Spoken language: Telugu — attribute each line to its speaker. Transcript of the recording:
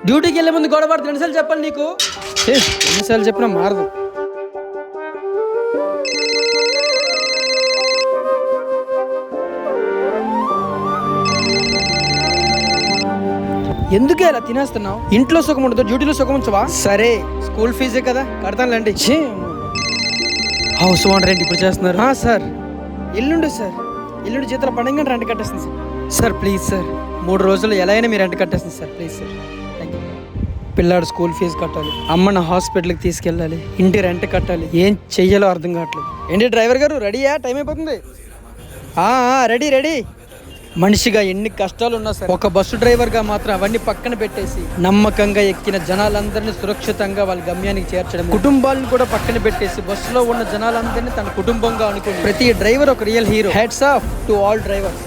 Speaker 1: డ్యూటీకి వెళ్ళే ముందు గొడవ పడుతుంది ఎన్నిసార్లు చెప్పాలి నీకు? ఎన్నిసార్లు చెప్పినా మారదు. ఎందుకే అలా తినేస్తున్నావు? ఇంట్లో సుఖం ఉండదు, డ్యూటీలో సుఖం ఉంచవా? సరే స్కూల్ ఫీజే కదా కడతానులేండి. హౌస్ ఓనర్ ఏంటి ఇప్పుడు చేస్తున్నారు? సార్ ఎల్లుండి సార్, ఎల్లుండి జీతాలు పండుగ రెంట్ కట్టేస్తుంది సార్. సార్ ప్లీజ్ సార్, 3 రోజులు ఎలా అయినా మీరు రెంట్ కట్టేస్తుంది sir, please sir. Thank you. పిల్లాడు స్కూల్ ఫీజు కట్టాలి, అమ్మని హాస్పిటల్కి తీసుకెళ్ళాలి, ఇంటి రెంట్ కట్టాలి, ఏం చెయ్యాలో అర్థం కావట్లేదు. ఏంటి డ్రైవర్ గారు రెడీయా? టైం అయిపోతుంది. Ready ready. మనిషిగా ఎన్ని కష్టాలు ఉన్నా సరే ఒక బస్సు డ్రైవర్గా మాత్రం అవన్నీ పక్కన పెట్టేసి నమ్మకంగా ఎక్కిన జనాలందరినీ సురక్షితంగా వాళ్ళ గమ్యానికి చేర్చడం, కుటుంబాలను కూడా పక్కన పెట్టేసి బస్సులో ఉన్న జనాలందరినీ తన కుటుంబంగా అనుకుని ప్రతి డ్రైవర్ ఒక real hero. Heads off to all drivers.